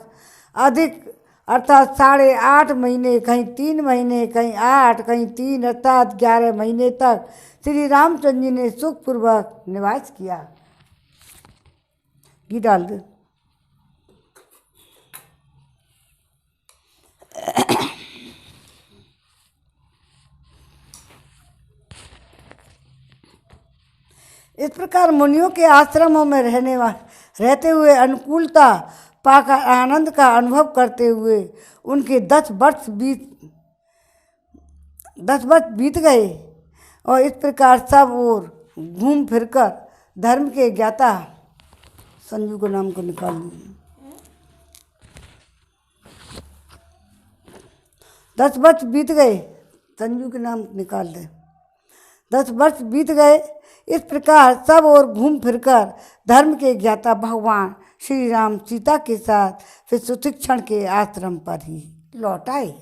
अधिक अर्थात 8.5 महीने, कहीं 3 महीने, कहीं 8, कहीं 3 अर्थात 11 महीने तक श्री रामचंद्र जी ने सुखपूर्वक निवास किया। घी डाल दे। इस प्रकार मुनियों के आश्रमों में रहते हुए अनुकूलता पाकर आनंद का अनुभव करते हुए उनके 10 वर्ष बीत गए और इस प्रकार सब और घूम फिरकर धर्म के ज्ञाता संजू के नाम को निकाल लिया। 10 वर्ष बीत गए, संजू के नाम निकाल दे। 10 वर्ष बीत गए। इस प्रकार सब और घूम फिरकर धर्म के ज्ञाता भगवान श्री राम सीता के साथ फिर सुतीक्षण के आश्रम पर ही लौट आए।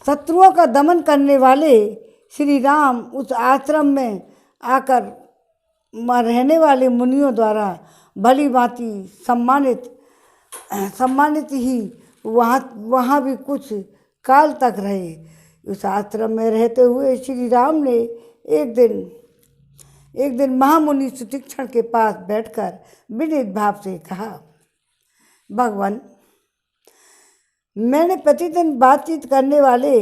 शत्रुओं का दमन करने वाले श्री राम उस आश्रम में आकर रहने वाले मुनियों द्वारा भली भांति सम्मानित ही वहाँ भी कुछ काल तक रहे। उस आश्रम में रहते हुए श्री राम ने एक दिन महामुनि सुतीक्षण के पास बैठकर विनीत भाव से कहा, भगवान, मैंने प्रतिदिन बातचीत करने वाले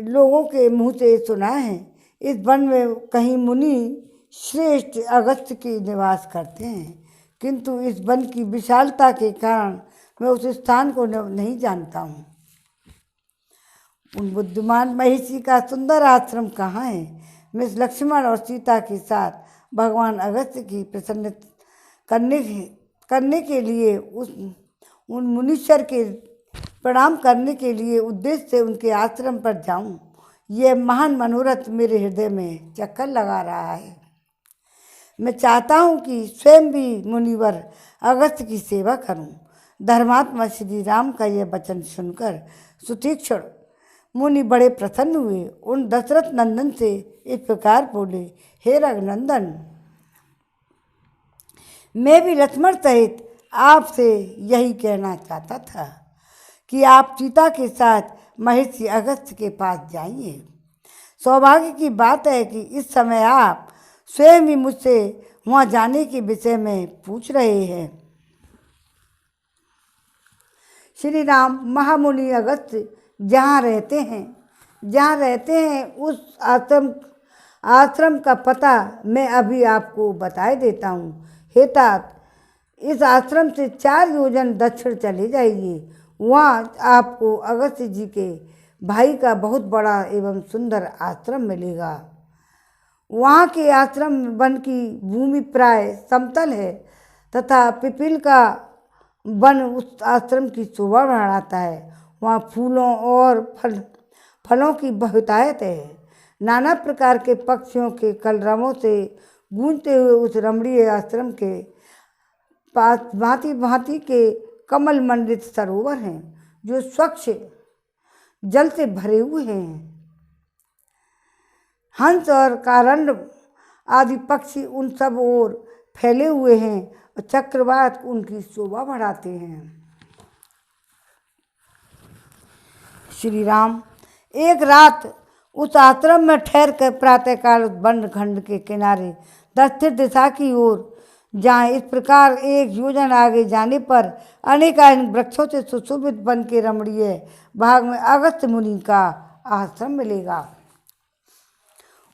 लोगों के मुंह से सुना है इस वन में कहीं मुनि श्रेष्ठ अगस्त्य की निवास करते हैं, किंतु इस वन की विशालता के कारण मैं उस स्थान को नहीं जानता हूँ। उन बुद्धिमान महिषी का सुंदर आश्रम कहाँ है? मैं लक्ष्मण और सीता के साथ भगवान अगस्त्य की प्रसन्न करने के लिए उन मुनीश्वर के प्रणाम करने के लिए उद्देश्य से उनके आश्रम पर जाऊं। यह महान मनोरथ मेरे हृदय में चक्कर लगा रहा है। मैं चाहता हूं कि स्वयं भी मुनिवर अगस्त्य की सेवा करूं। धर्मात्मा श्री राम का यह वचन सुनकर सुतीक्षण मुनि बड़े प्रसन्न हुए। उन दशरथ नंदन से इस प्रकार बोले, हे रघुनंदन, मैं भी लक्ष्मण सहित आपसे यही कहना चाहता था कि आप सीता के साथ महर्षि अगस्त्य के पास जाइए। सौभाग्य की बात है कि इस समय आप स्वयं ही मुझसे वहाँ जाने के विषय में पूछ रहे हैं। श्री राम महामुनि अगस्त्य जहाँ रहते हैं उस आश्रम का पता मैं अभी आपको बताए देता हूँ। हे तात, इस आश्रम से 4 योजन दक्षिण चले जाइए। वहाँ आपको अगस्त्य जी के भाई का बहुत बड़ा एवं सुंदर आश्रम मिलेगा। वहाँ के आश्रम वन की भूमि प्राय समतल है तथा पिपील का वन उस आश्रम की शोभा बढ़ाता है। वहाँ फूलों और फलों की बहुतायत है। नाना प्रकार के पक्षियों के कलरवों से गूंजते हुए उस रमणीय आश्रम के पास भांति भांति के कमल मंडित सरोवर हैं जो स्वच्छ जल से भरे हुए हैं। हंस और कारंड आदि पक्षी उन सब ओर फैले हुए हैं और चक्रवात उनकी शोभा बढ़ाते हैं। श्री राम एक रात उस आश्रम में ठहर कर प्रातःकाल वन खंड के किनारे दक्षिण दिशा की ओर जहाँ इस प्रकार एक योजन आगे जाने पर अनेकानेक वृक्षों से सुशोभित वन के रमणीय भाग में अगस्त्य मुनि का आश्रम मिलेगा।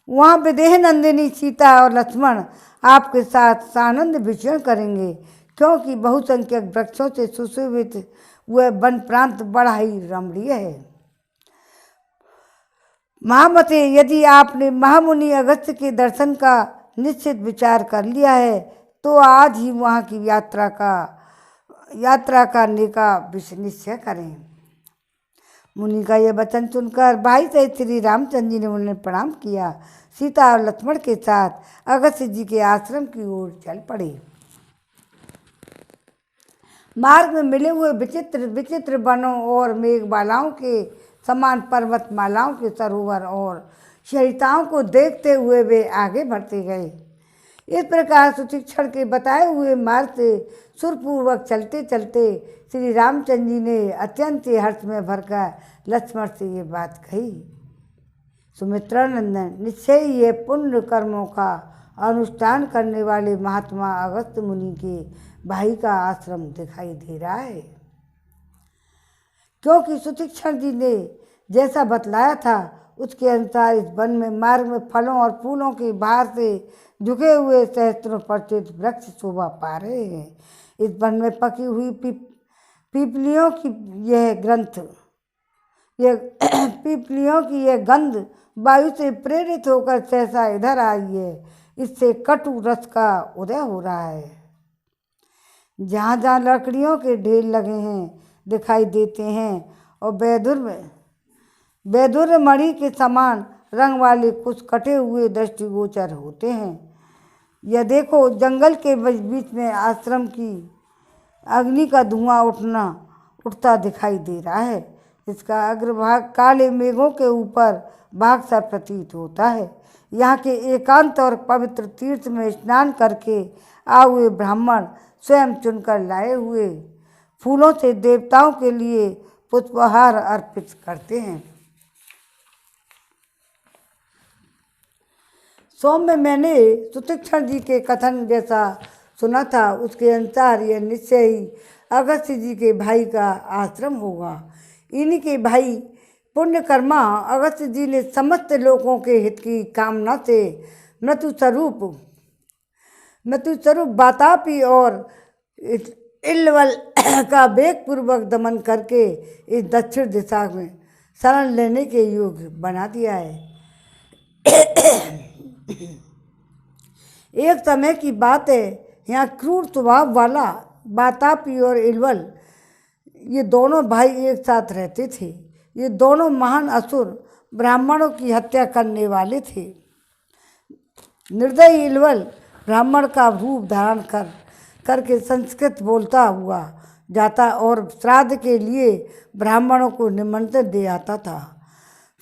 वहाँ विदेह नंदिनी सीता और लक्ष्मण आपके साथ सानंद विचरण करेंगे, क्योंकि बहुसंख्यक वृक्षों से सुशोभित वह वन प्रांत बड़ा ही रमणीय है। महामते, यदि आपने महामुनि अगस्त्य के दर्शन का निश्चित विचार कर लिया है तो आज ही वहाँ की यात्रा करने का निश्चय करें। मुनि का यह वचन सुनकर भाई सहित श्री रामचंद्र जी ने उन्हें प्रणाम किया। सीता और लक्ष्मण के साथ अगस्त्य जी के आश्रम की ओर चल पड़े। मार्ग में मिले हुए विचित्र विचित्र वनों और मेघमालाओं के समान पर्वतमालाओं के सरोवर और सरिताओं को देखते हुए वे आगे बढ़ते गए। इस प्रकार सुशिक्षण के बताए हुए मार्ग से सुरपूर्वक चलते चलते श्री रामचंद्र जी ने अत्यंत हर्ष में भरकर लक्ष्मण से ये बात कही। सुमित्रानंदन, निश्चय ही ये पुण्य कर्मों का अनुष्ठान करने वाले महात्मा अगस्त्य मुनि के भाई का आश्रम दिखाई दे रहा है, क्योंकि सुशिक्षण जी ने जैसा बतलाया था उसके अनुसार इस वन में मार्ग में फलों और फूलों के बाहर से झुके हुए सहस्त्रों प्रचलित वृक्ष शोभा पा रहे हैं। इस वन में पकी हुई पीपलियों की यह गंध वायु से प्रेरित होकर सहसा इधर आई है। इससे कटु रस का उदय हो रहा है। जहाँ जहाँ लकड़ियों के ढेर लगे हैं दिखाई देते हैं और वैदुर्य मणि के समान रंग वाले कुछ कटे हुए दृष्टिगोचर होते हैं। यह देखो, जंगल के बीच में आश्रम की अग्नि का धुआं उठता दिखाई दे रहा है। इसका अग्रभाग काले मेघों के ऊपर भाग सा प्रतीत होता है। यहाँ के एकांत और पवित्र तीर्थ में स्नान करके आए हुए ब्राह्मण स्वयं चुनकर लाए हुए फूलों से देवताओं के लिए पुष्पहार अर्पित करते हैं। सौम्य, मैंने सुशिक्षण जी के कथन जैसा सुना था उसके अनुसार यह निश्चय ही अगस्त्य जी के भाई का आश्रम होगा। इन्हीं के भाई पुण्यकर्मा अगस्त्य जी ने समस्त लोगों के हित की कामना से मृत्यु स्वरूप वातापी और इल्वल का वेगपूर्वक दमन करके इस दक्षिण दिशा में शरण लेने के योग्य बना दिया है। एक समय की बात है, यहाँ क्रूर स्वभाव वाला वातापी और इल्वल ये दोनों भाई एक साथ रहते थे। ये दोनों महान असुर ब्राह्मणों की हत्या करने वाले थे। निर्दयी इल्वल ब्राह्मण का रूप धारण करके संस्कृत बोलता हुआ जाता और श्राद्ध के लिए ब्राह्मणों को निमंत्रण दे आता था।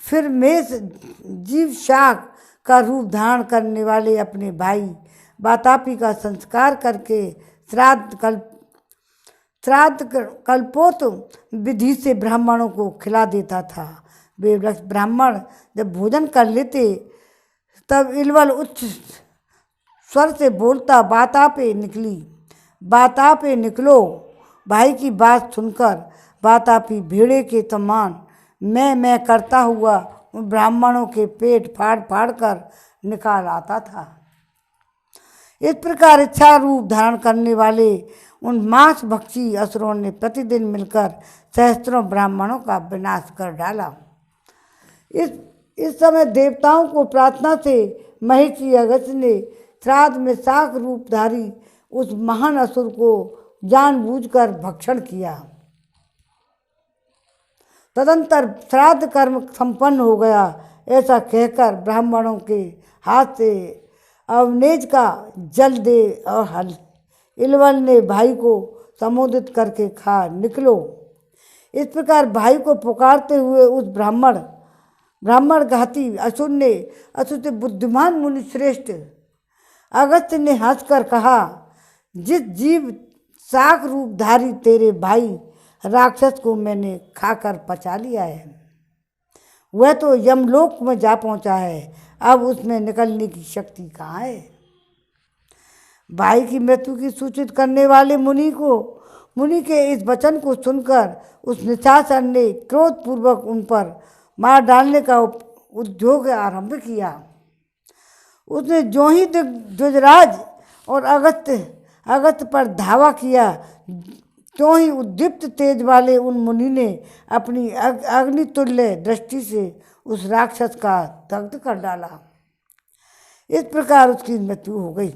फिर मेष जीव शाक का रूप धारण करने वाले अपने भाई वातापी का संस्कार करके श्राद्ध कल्पोत विधि से ब्राह्मणों को खिला देता था। वे ब्राह्मण जब भोजन कर लेते तब इल्वल उच्च स्वर से बोलता, वातापे निकलो। भाई की बात सुनकर वातापी भेड़े के समान मैं करता हुआ उन ब्राह्मणों के पेट फाड़ कर निकाल आता था। इस प्रकार इच्छा रूप धारण करने वाले उन मांस भक्षी असुरों ने प्रतिदिन मिलकर सहस्त्रों ब्राह्मणों का विनाश कर डाला। इस समय देवताओं को प्रार्थना से महर्षि अगस्त्य ने श्राद्ध में शाक रूपधारी उस महान असुर को जानबूझकर भक्षण किया। तदंतर श्राद्ध कर्म संपन्न हो गया। ऐसा कहकर ब्राह्मणों के हाथ से अवनेज का जल दे और हल इलवल ने भाई को संबोधित करके कहा, निकलो। इस प्रकार भाई को पुकारते हुए उस ब्राह्मण घाती असुर से बुद्धिमान मुनि श्रेष्ठ अगस्त्य ने हंसकर कहा, जिस जीव शाक रूपधारी तेरे भाई राक्षस को मैंने खाकर पचा लिया है, वह तो यमलोक में जा पहुंचा है। अब उसमें निकलने की शक्ति कहाँ है। भाई की मृत्यु की सूचित करने वाले मुनि के इस वचन को सुनकर उस निशाचर ने क्रोधपूर्वक उन पर मार डालने का उद्योग आरंभ किया। उसने जो ही द्विजराज और अगस्त्य पर धावा किया, त्यों ही उद्दीप्त तेज वाले उन मुनि ने अपनी अग्नितुल्य दृष्टि से उस राक्षस का दग्ध कर डाला। इस प्रकार उसकी मृत्यु हो गई।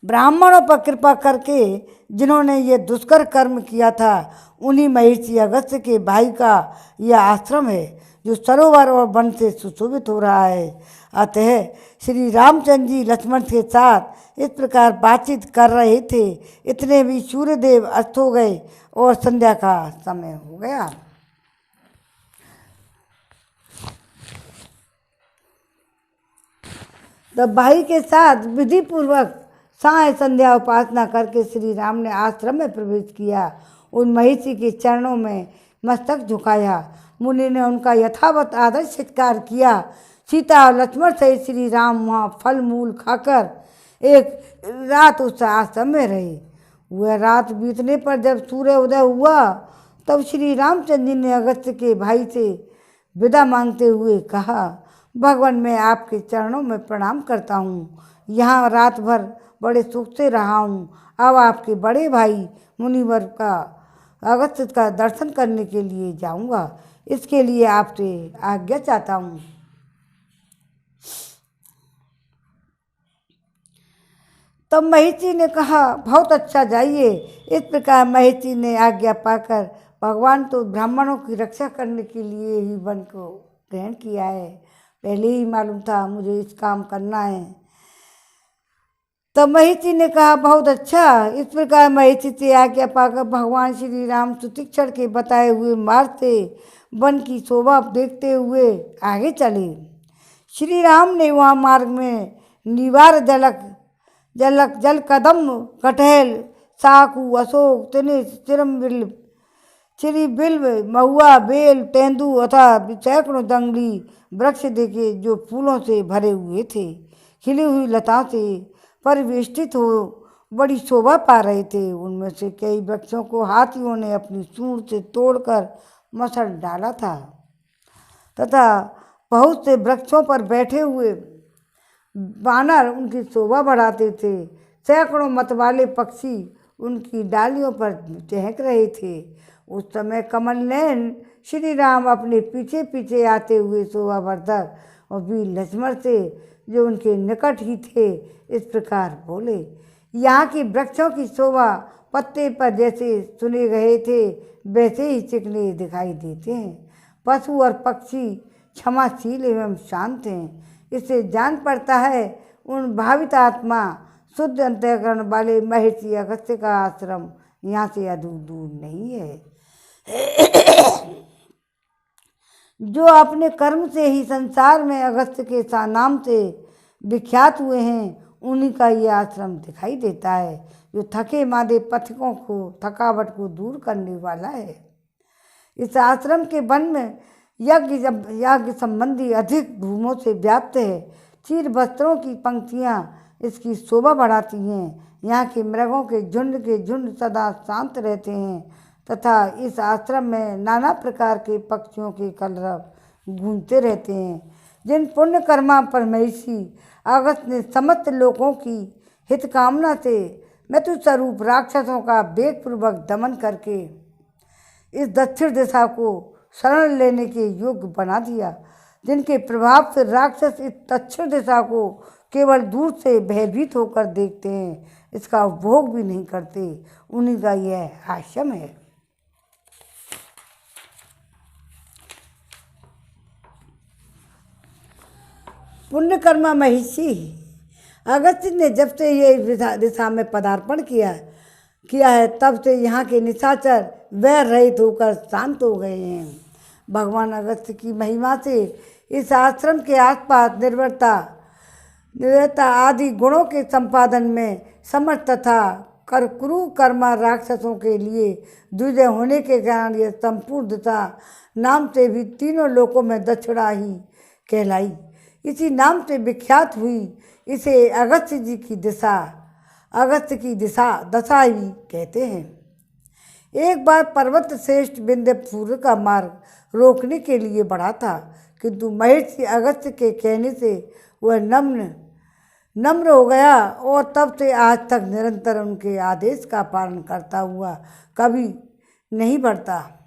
ब्राह्मणों पर कृपा करके जिन्होंने ये दुष्कर कर्म किया था, उन्हीं महर्षि अगस्त्य के भाई का यह आश्रम है, जो सरोवर और वन से सुशोभित हो रहा है। अतः श्री रामचंद्र जी लक्ष्मण के साथ इस प्रकार बातचीत कर रहे थे। इतने भी सूर्यदेव अस्त हो गए और संध्या का समय हो गया। तब भाई के साथ विधि पूर्वक साय संध्या उपासना करके श्री राम ने आश्रम में प्रवेश किया। उन महिषी के चरणों में मस्तक झुकाया। मुनि ने उनका यथावत आदर सत्कार किया। सीता और लक्ष्मण सहित श्री राम वहाँ फल मूल खाकर एक रात उस आश्रम में रहे। वह रात बीतने पर जब सूर्य उदय हुआ, तब श्री रामचंद्र जी ने अगस्त्य के भाई से विदा मांगते हुए कहा, भगवान, मैं आपके चरणों में प्रणाम करता हूँ। यहाँ रात भर बड़े सुख से रहा हूँ। अब आपके बड़े भाई मुनिवर का अगस्त्य का दर्शन करने के लिए जाऊँगा। इसके लिए आपसे आज्ञा चाहता हूँ। तब महिषी ने कहा, बहुत अच्छा, जाइए। इस प्रकार महिषी ने आज्ञा पाकर भगवान तो ब्राह्मणों की रक्षा करने के लिए ही वन को ग्रहण किया है। पहले ही मालूम था मुझे इस काम करना है। तब महिषी ने कहा, बहुत अच्छा। इस प्रकार महिषी से आज्ञा पाकर भगवान श्री राम सुतीक्षण के बताए हुए मार्ग से वन की शोभा देखते हुए आगे चले। श्री राम ने वहाँ मार्ग में निवार जल कदम कटहल साकू अशोक तिनि चिरी बिल्व महुआ बेल तेंदु अथा सैकड़ों जंगली वृक्ष देखे, जो फूलों से भरे हुए थे, खिली हुई लताओं से परिवेष्टित हो बड़ी शोभा पा रहे थे। उनमें से कई वृक्षों को हाथियों ने अपनी सूंड से तोड़कर मसल डाला था तथा बहुत से वृक्षों पर बैठे हुए बानर उनकी शोभा बढ़ाते थे। सैकड़ों मतवाले पक्षी उनकी डालियों पर चहक रहे थे। उस समय कमल नयन श्री राम अपने पीछे पीछे आते हुए शोभावर्धक और वीर लक्ष्मण से, जो उनके निकट ही थे, इस प्रकार बोले, यहाँ की वृक्षों की शोभा पत्ते पर जैसे सुने गए थे वैसे ही चिकने दिखाई देते हैं। पशु और पक्षी क्षमाशील एवं शांत हैं। इससे जान पड़ता है उन भावित आत्मा शुद्ध अंतःकरण वाले महर्षि अगस्त्य का आश्रम यहाँ से अधिक दूर नहीं है। जो अपने कर्म से ही संसार में अगस्त्य के नाम से विख्यात हुए हैं, उन्हीं का ये आश्रम दिखाई देता है, जो थके मादे पथिकों को थकावट को दूर करने वाला है। इस आश्रम के वन में यज्ञ संबंधी अधिक धूमों से व्याप्त है। चीर वस्त्रों की पंक्तियाँ इसकी शोभा बढ़ाती हैं। यहाँ के मृगों के झुंड सदा शांत रहते हैं तथा इस आश्रम में नाना प्रकार के पक्षियों के कलरव गूंजते रहते हैं। जिन पुण्य कर्मा पर महर्षि अगस्त्य ने समस्त लोगों की हित कामना से मृत्यु स्वरूप राक्षसों का वेगपूर्वक दमन करके इस दक्षिण दिशा को शरण लेने के योग्य बना दिया, जिनके प्रभाव से राक्षस इस दक्षिण दिशा को केवल दूर से भयभीत होकर देखते हैं, इसका उपभोग भी नहीं करते। उन्हीं का यह आश्रम है। पुण्यकर्मा महिषी। अगस्त्य ने जब से ये दिशा में पदार्पण किया है, तब से यहाँ के निशाचर वैर रहित होकर शांत हो गए हैं। भगवान अगस्त्य की महिमा से इस आश्रम के आसपास निर्भरता आदि गुणों के संपादन में समर्थ तथा क्रूर कर्मा राक्षसों के लिए द्विजय होने के कारण यह संपूर्ण दिशा नाम से भी तीनों लोकों में दक्षिणा ही कहलाई, इसी नाम से विख्यात हुई। इसे अगस्त्य की दशा भी कहते हैं। एक बार पर्वत श्रेष्ठ विंध्यपुर का मार्ग रोकने के लिए बढ़ा था, किंतु महर्षि अगस्त्य के कहने से वह नम्र हो गया और तब से आज तक निरंतर उनके आदेश का पालन करता हुआ कभी नहीं बढ़ता।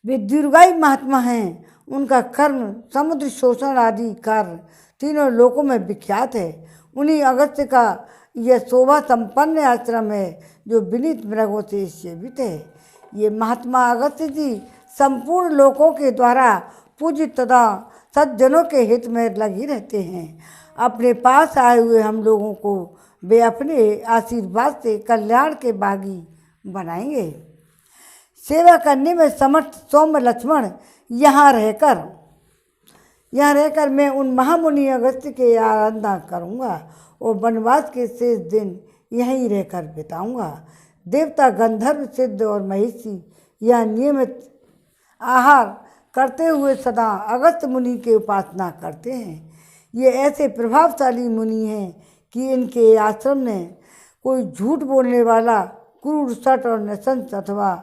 वे दीर्घायु महात्मा हैं। उनका कर्म समुद्र शोषण आदि कार्य तीनों लोकों में विख्यात है। उन्हीं अगस्त्य का यह शोभा संपन्न आश्रम है जो विनीत मृगों से सेवित है। ये महात्मा अगस्त्य जी संपूर्ण लोकों के द्वारा पूजित तथा सज्जनों के हित में लगे रहते हैं। अपने पास आए हुए हम लोगों को वे अपने आशीर्वाद से कल्याण के बागी बनाएंगे। सेवा करने में समर्थ सौम्य लक्ष्मण यहाँ रहकर मैं उन महामुनि अगस्त्य की आराधना करूँगा और वनवास के शेष दिन यहीं रहकर बिताऊँगा। देवता गंधर्व सिद्ध और महिषी यह नियमित आहार करते हुए सदा अगस्त्य मुनि की उपासना करते हैं। ये ऐसे प्रभावशाली मुनि हैं कि इनके आश्रम में कोई झूठ बोलने वाला, क्रूर, सट और नृशंस अथवा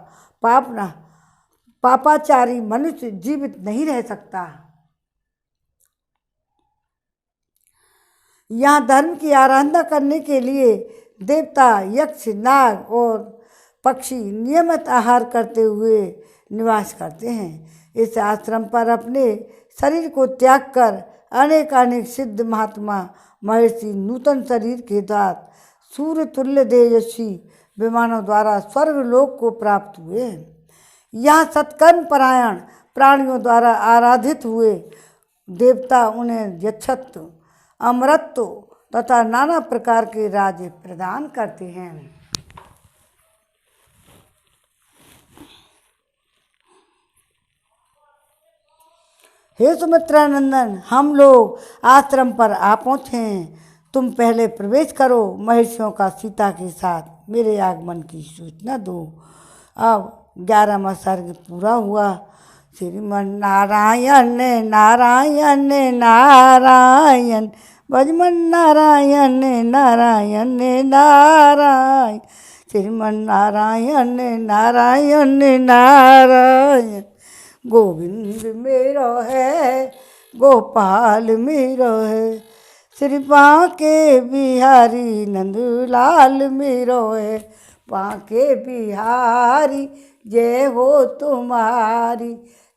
पापाचारी मनुष्य जीवित नहीं रह सकता। यहाँ धर्म की आराधना करने के लिए देवता, यक्ष, नाग और पक्षी नियमित आहार करते हुए निवास करते हैं। इस आश्रम पर अपने शरीर को त्याग कर अनेक सिद्ध महात्मा महर्षि नूतन शरीर के साथ सूर्य तुल्य तेजस्वी विमानों द्वारा स्वर्गलोक को प्राप्त हुए हैं। यहाँ सत्कर्म परायण प्राणियों द्वारा आराधित हुए देवता उन्हें यक्षत्व, अमरत्व तथा नाना प्रकार के राज्य प्रदान करते हैं। हे सुमित्रा नंदन, हम लोग आश्रम पर आ पहुँचे हैं। तुम पहले प्रवेश करो। महर्षियों का सीता के साथ मेरे आगमन की सूचना दो। अब 11वां सर्ग पूरा हुआ। श्रीमन नारायण नारायण नारायण, भजमन नारायण नारायण नारायण, श्रीमन नारायण नारायण नारायण। गोविंद मेरो है, गोपाल मेरो है, श्री बांके बिहारी नंदलाल मेरो है। बांके बिहारी जय हो तुम्हारी,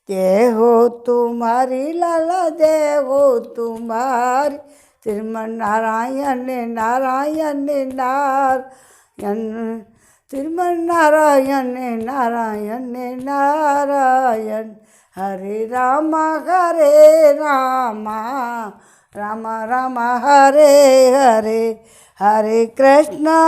जय हो तुम्हारी लाला, जय हो तुम्हारी। श्रीमन नारायण नारायण नारायण, श्रीमन नारायण नारायण नारायण। हरे रामा राम राम हरे हरे, हरे कृष्णा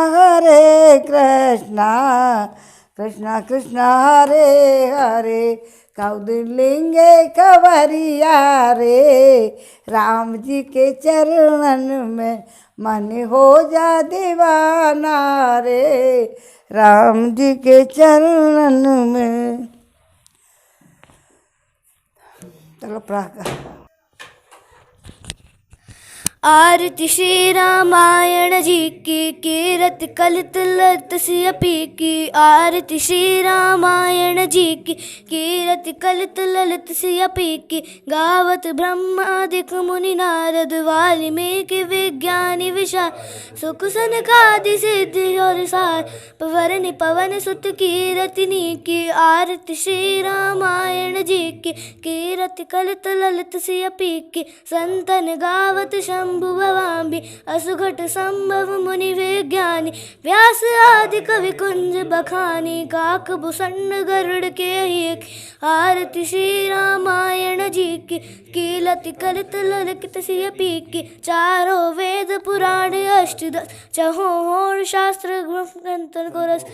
कृष्णा कृष्णा हरे हरे। कौदिलिंगे कवरिया रे, राम जी के चरणन में मन हो जा दीवाना रे, राम जी के चरणन में। चलो प्रार्थना। आरती श्री रामायण जी की, कीरत कलित ललित सियपी की। आरती श्री रामायण जी की, कीरत कलित ललित सियपी की। गावत ब्रह्मादिक मुनि नारद, वाल्मीकि विज्ञानी विशाल। सुख सनकादि सिद्धि और सार, पवरनि पवन सुत कीरतिनी की। आरती श्री रामायण जी की, कीरत कलित ललित सियपी की। संतन गावत शम शंभुभवाम्बि असुघट संभव मुनि विज्ञानी व्यास आदि कवि कुंज बखानी काकभूषण गरुड़ के एक। आरती श्री रामायण जी की कीलति कलित ललित सिय पी की। चारों वेद पुराण अष्टदश चहोर शास्त्र ग्रंथन को रस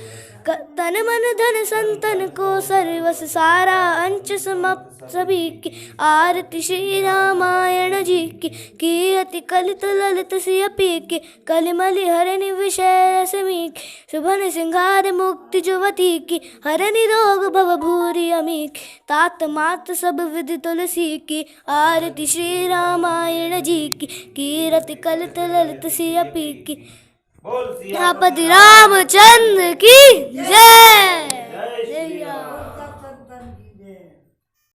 तन मन धन संतन को सर्वस सारा अंश समाप्त सभी की। आरती श्री रामायण जी की कीरति कलित ललित सिय पी की। कलिमलि हरनि विषय समीक शुभन सिंगार मुक्ति जुवती की। हरनि रोग भव भूरि अमीक तात मात सब विधि तुलसी की। आरती श्री रामायण जी की कीरति कलित ललित सिय पी की। रामचंद्र की जय।